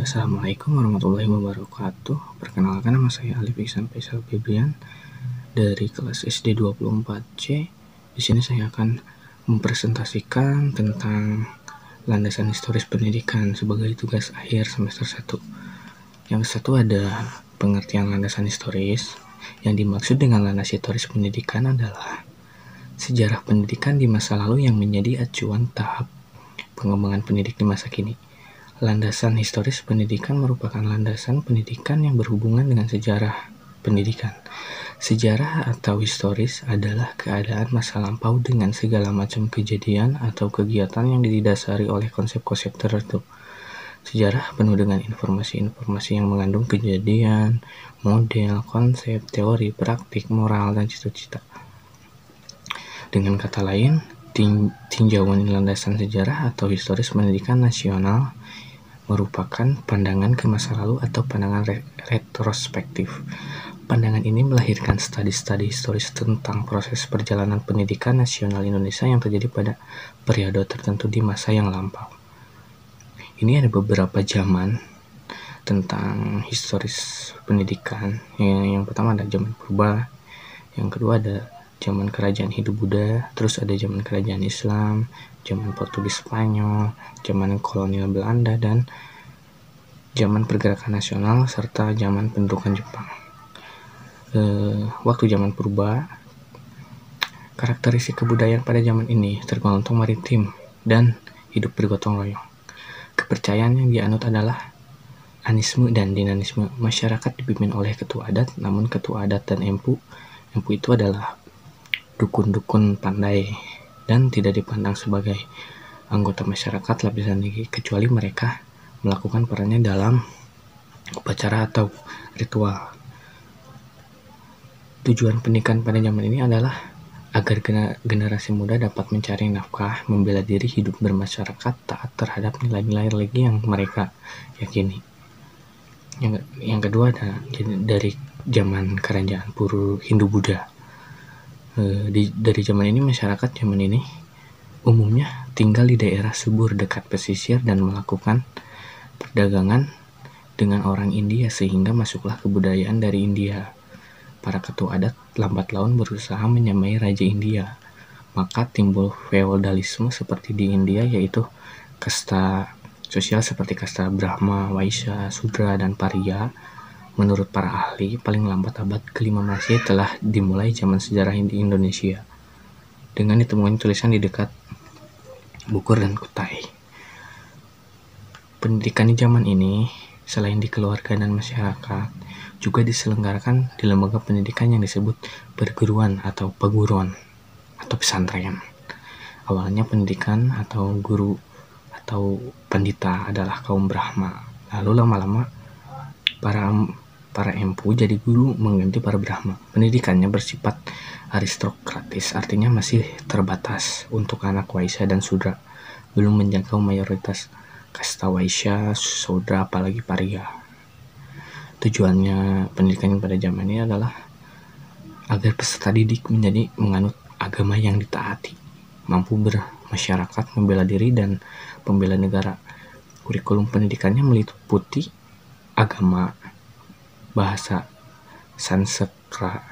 Assalamualaikum warahmatullahi wabarakatuh. Perkenalkan, nama saya Alif Iksan Faisal Febrian dari kelas SD 24C. Di sini saya akan mempresentasikan tentang landasan historis pendidikan sebagai tugas akhir semester 1. Yang satu ada pengertian landasan historis. Yang dimaksud dengan landasan historis pendidikan adalah sejarah pendidikan di masa lalu yang menjadi acuan tahap pengembangan pendidik di masa kini. Landasan historis pendidikan merupakan landasan pendidikan yang berhubungan dengan sejarah pendidikan. Sejarah atau historis adalah keadaan masa lampau dengan segala macam kejadian atau kegiatan yang didasari oleh konsep-konsep tertentu. Sejarah penuh dengan informasi-informasi yang mengandung kejadian, model, konsep, teori, praktik, moral, dan cita-cita. Dengan kata lain, tinjauan landasan sejarah atau historis pendidikan nasional merupakan pandangan ke masa lalu atau pandangan retrospektif. Pandangan ini melahirkan studi-studi historis tentang proses perjalanan pendidikan nasional Indonesia yang terjadi pada periode tertentu di masa yang lampau. Ini ada beberapa zaman tentang historis pendidikan. Yang pertama ada zaman purba, yang kedua ada zaman kerajaan Hindu-Buddha, terus ada zaman kerajaan Islam, zaman Portugis Spanyol, zaman kolonial Belanda, dan zaman pergerakan nasional, serta zaman pendudukan Jepang. Waktu zaman purba, karakteristik kebudayaan pada zaman ini tergolong maritim dan hidup bergotong royong. Kepercayaan yang dianut adalah anisme dan dinanisme. Masyarakat dipimpin oleh ketua adat, namun ketua adat dan empu itu adalah dukun-dukun pandai dan tidak dipandang sebagai anggota masyarakat lapisan tinggi kecuali mereka melakukan perannya dalam upacara atau ritual. Tujuan pendidikan pada zaman ini adalah agar generasi muda dapat mencari nafkah, membela diri, hidup bermasyarakat, taat terhadap nilai-nilai religi yang mereka yakini. Yang kedua ada dari zaman kerajaan Hindu-Buddha. Dari zaman ini, masyarakat zaman ini umumnya tinggal di daerah subur dekat pesisir dan melakukan perdagangan dengan orang India sehingga masuklah kebudayaan dari India. Para ketua adat lambat laun berusaha menyamai Raja India. Maka timbul feodalisme seperti di India, yaitu kasta sosial seperti kasta Brahma, Waisya, Sudra, dan Pariya. Menurut para ahli, paling lambat abad ke-5 Masehi telah dimulai zaman sejarah di Indonesia dengan ditemukan tulisan di dekat Bogor dan Kutai. Pendidikan di zaman ini, selain di keluarga dan masyarakat, juga diselenggarakan di lembaga pendidikan yang disebut perguruan atau peguruan atau pesantren. Awalnya pendidikan atau guru atau pendeta adalah kaum Brahma. Lalu lama-lama para empu jadi guru mengganti para Brahma. Pendidikannya bersifat aristokratis, artinya masih terbatas untuk anak Waisya dan Sudra, belum menjangkau mayoritas kasta Waisya, Sudra, apalagi Pariya. Tujuannya pendidikan pada zaman ini adalah agar peserta didik menjadi menganut agama yang ditaati, mampu bermasyarakat, membela diri, dan membela negara. Kurikulum pendidikannya meliputi agama, bahasa Sanskerta,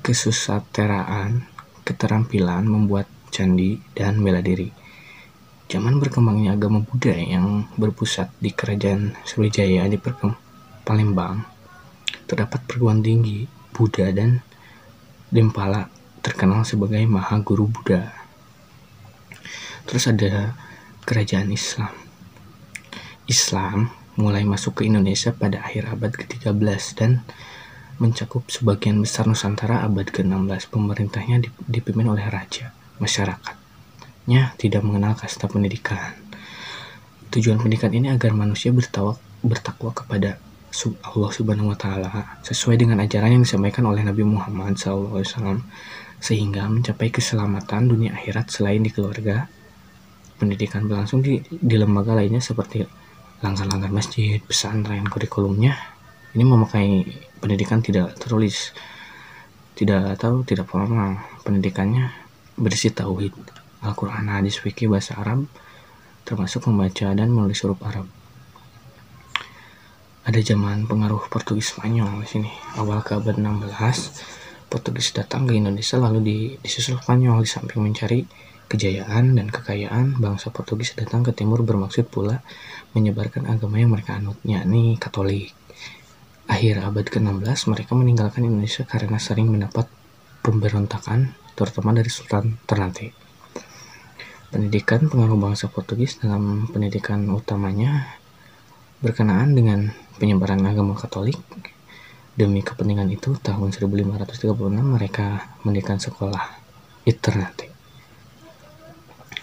kesusasteraan, keterampilan membuat candi, dan bela diri. Zaman berkembangnya agama Buddha yang berpusat di Kerajaan Sriwijaya di Palembang, terdapat perguruan tinggi Buddha dan Dempala terkenal sebagai Maha Guru Buddha. Terus ada kerajaan Islam. Islam mulai masuk ke Indonesia pada akhir abad ke-13 dan mencakup sebagian besar Nusantara abad ke-16. Pemerintahnya dipimpin oleh raja. Masyarakatnya tidak mengenal kasta pendidikan. Tujuan pendidikan ini agar manusia bertakwa kepada Allah Subhanahu wa Ta'ala sesuai dengan ajaran yang disampaikan oleh Nabi Muhammad SAW, sehingga mencapai keselamatan dunia akhirat. Selain di keluarga, pendidikan berlangsung di lembaga lainnya seperti langkah-langkah masjid, pesantren. Kurikulumnya ini memakai pendidikan tidak tertulis, tidak formal. Pendidikannya berisi tauhid, Al-Quran, hadis, fikih, bahasa Arab, termasuk membaca dan menulis huruf Arab. Ada zaman pengaruh Portugis Spanyol di sini. Awal ke abad 16, Portugis datang ke Indonesia lalu disusul Spanyol. Di samping mencari kejayaan dan kekayaan, bangsa Portugis datang ke timur bermaksud pula menyebarkan agama yang mereka anut, yakni Katolik. Akhir abad ke-16, mereka meninggalkan Indonesia karena sering mendapat pemberontakan, terutama dari Sultan Ternate. Pendidikan pengaruh bangsa Portugis dalam pendidikan utamanya berkenaan dengan penyebaran agama Katolik. Demi kepentingan itu, tahun 1536 mereka mendirikan sekolah di Ternate.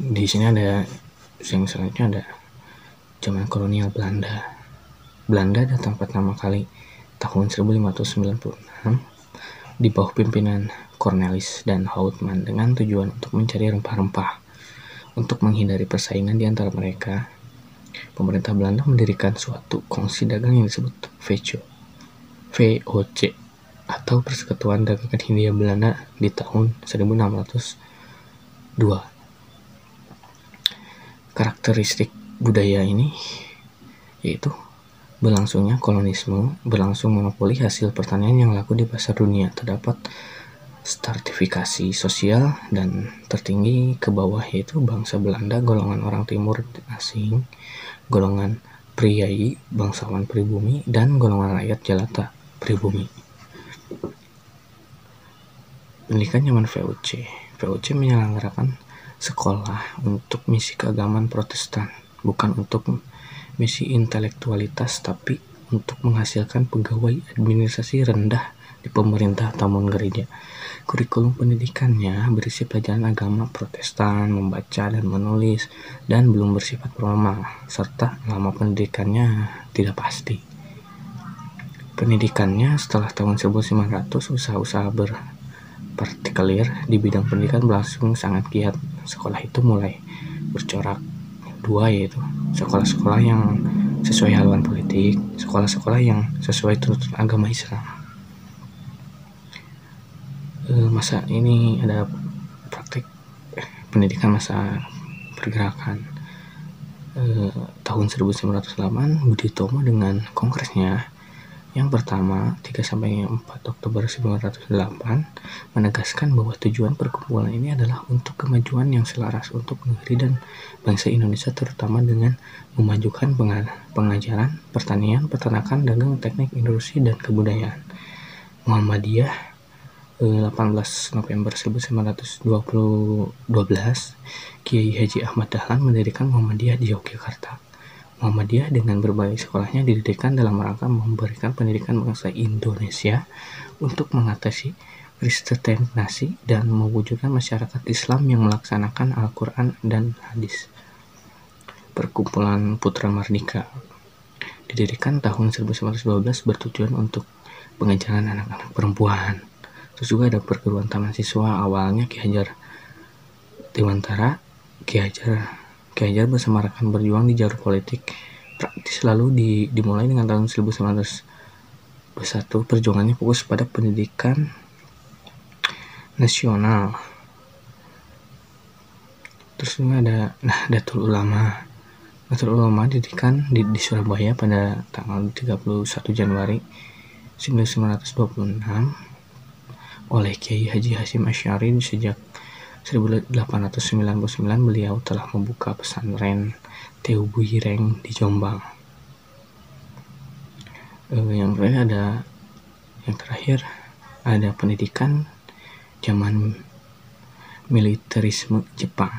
Di sini ada yang selanjutnya ada zaman kolonial Belanda. Belanda datang pertama kali tahun 1596 di bawah pimpinan Cornelis dan Houtman dengan tujuan untuk mencari rempah-rempah. Untuk menghindari persaingan di antara mereka, pemerintah Belanda mendirikan suatu kongsi dagang yang disebut VOC atau Persekutuan Dagangan Hindia Belanda di tahun 1602. Karakteristik budaya ini yaitu berlangsungnya kolonisme, berlangsung monopoli hasil pertanian yang laku di pasar dunia, terdapat stratifikasi sosial, dan tertinggi ke bawah yaitu bangsa Belanda, golongan orang timur asing, golongan priai, bangsawan pribumi, dan golongan rakyat jelata pribumi. Pendidikan zaman VOC. VOC menyelenggarakan sekolah untuk misi keagamaan Protestan, bukan untuk misi intelektualitas, tapi untuk menghasilkan pegawai administrasi rendah di pemerintah atau gereja. Kurikulum pendidikannya berisi pelajaran agama Protestan, membaca dan menulis, dan belum bersifat formal, serta lama pendidikannya tidak pasti. Pendidikannya setelah tahun 1500, usaha-usaha berpartikulir di bidang pendidikan berlangsung sangat giat. Sekolah itu mulai bercorak dua, yaitu sekolah-sekolah yang sesuai haluan politik, sekolah-sekolah yang sesuai tuntutan agama Islam. Masa ini ada praktik pendidikan masa pergerakan. Tahun 1908 Budi Utomo dengan kongresnya yang pertama 3-4 Oktober 1908 menegaskan bahwa tujuan perkumpulan ini adalah untuk kemajuan yang selaras untuk negeri dan bangsa Indonesia, terutama dengan memajukan pengajaran, pertanian, peternakan, dagang, teknik, industri, dan kebudayaan. Muhammadiyah 18 November 1912, Kiai Haji Ahmad Dahlan mendirikan Muhammadiyah di Yogyakarta. Muhammadiyah dengan berbagai sekolahnya didirikan dalam rangka memberikan pendidikan bangsa Indonesia untuk mengatasi kristenisasi dan mewujudkan masyarakat Islam yang melaksanakan Al-Quran dan Hadis. Perkumpulan Putra Mardika didirikan tahun 1912 bertujuan untuk pengajaran anak-anak perempuan. Terus juga ada perguruan taman siswa, awalnya Ki Hajar Dewantara. Ki Hajar bersama rekan berjuang di jalur politik praktis, lalu dimulai dengan tahun 1921 perjuangannya fokus pada pendidikan nasional. Terus juga ada Nahdlatul Ulama. Nahdlatul Ulama didirikan di Surabaya pada tanggal 31 Januari 1926 oleh Kiai Haji Hasyim Asy'ari. Sejak 1899 beliau telah membuka pesantren Tebu-Ireng di Jombang. Yang terakhir ada pendidikan zaman militerisme Jepang.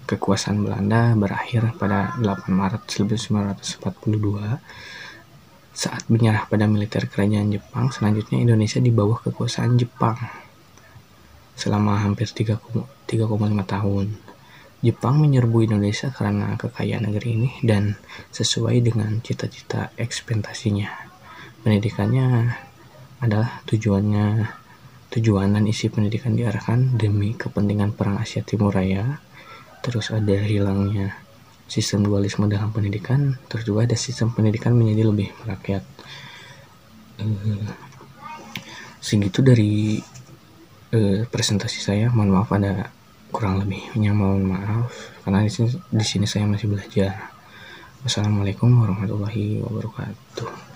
Kekuasaan Belanda berakhir pada 8 Maret 1942 saat menyerah pada militer kerajaan Jepang. Selanjutnya Indonesia di bawah kekuasaan Jepang selama hampir 3,5 tahun. Jepang menyerbu Indonesia karena kekayaan negeri ini dan sesuai dengan cita-cita ekspektasinya. Pendidikannya adalah tujuan dan isi pendidikan diarahkan demi kepentingan Perang Asia Timur Raya. Terus ada hilangnya sistem dualisme dalam pendidikan, terus juga ada sistem pendidikan menjadi lebih merakyat. Segitu dari presentasi saya. Mohon maaf ada Kurang lebihnya mohon maaf karena di sini saya masih belajar. Wassalamualaikum warahmatullahi wabarakatuh.